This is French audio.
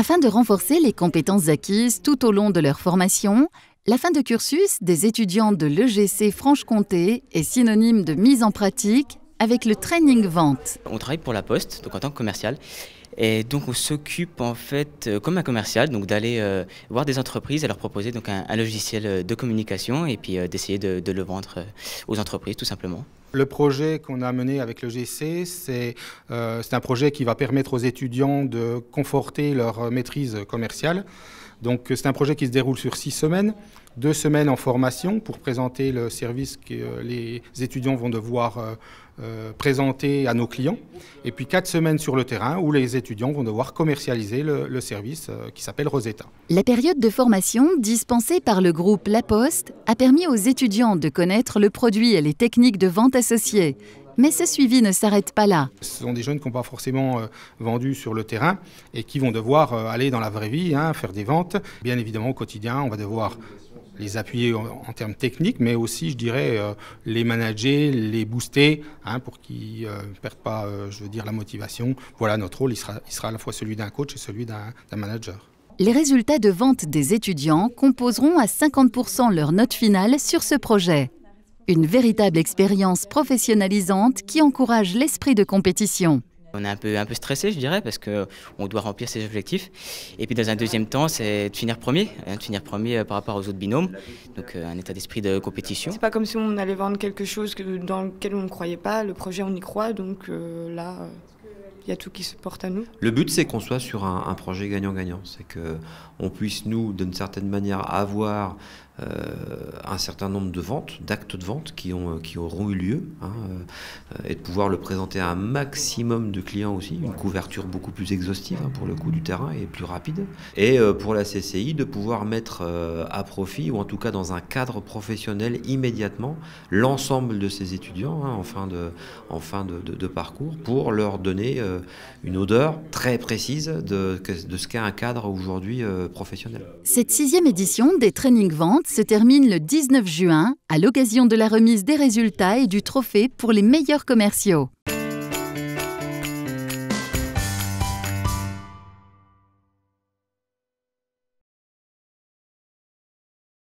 Afin de renforcer les compétences acquises tout au long de leur formation, la fin de cursus des étudiants de l'EGC Franche-Comté est synonyme de mise en pratique avec le training vente. On travaille pour la Poste, donc en tant que commercial. Et donc on s'occupe en fait comme un commercial, donc d'aller voir des entreprises et leur proposer donc un logiciel de communication et puis d'essayer de le vendre aux entreprises tout simplement. Le projet qu'on a mené avec l'EGC, c'est un projet qui va permettre aux étudiants de conforter leur maîtrise commerciale. Donc c'est un projet qui se déroule sur 6 semaines, 2 semaines en formation pour présenter le service que les étudiants vont devoir présenter à nos clients, et puis 4 semaines sur le terrain où les étudiants vont devoir commercialiser le service qui s'appelle Rosetta. La période de formation dispensée par le groupe La Poste a permis aux étudiants de connaître le produit et les techniques de vente associées. Mais ce suivi ne s'arrête pas là. Ce sont des jeunes qui n'ont pas forcément vendu sur le terrain et qui vont devoir aller dans la vraie vie, faire des ventes. Bien évidemment, au quotidien, on va devoir les appuyer en termes techniques, mais aussi, je dirais, les manager, les booster pour qu'ils ne perdent pas, la motivation. Voilà, notre rôle, il sera à la fois celui d'un coach et celui d'un manager. Les résultats de vente des étudiants composeront à 50% leur note finale sur ce projet. Une véritable expérience professionnalisante qui encourage l'esprit de compétition. On est un peu stressé, je dirais, parce qu'on doit remplir ses objectifs. Et puis dans un deuxième temps, c'est de finir premier par rapport aux autres binômes. Donc un état d'esprit de compétition. C'est pas comme si on allait vendre quelque chose dans lequel on ne croyait pas. Le projet, on y croit, donc là, il y a tout qui se porte à nous. Le but, c'est qu'on soit sur un projet gagnant-gagnant. C'est qu'on puisse, nous, d'une certaine manière, avoir un certain nombre de ventes, d'actes de vente qui auront eu lieu, et de pouvoir le présenter à un maximum de clients aussi, une couverture beaucoup plus exhaustive pour le coup du terrain et plus rapide. Et pour la CCI, de pouvoir mettre à profit, ou en tout cas dans un cadre professionnel immédiatement, l'ensemble de ces étudiants en fin de parcours, pour leur donner une odeur très précise de ce qu'est un cadre aujourd'hui professionnel. Cette 6e édition des Training Ventes se termine le 19 juin à l'occasion de la remise des résultats et du trophée pour les meilleurs commerciaux.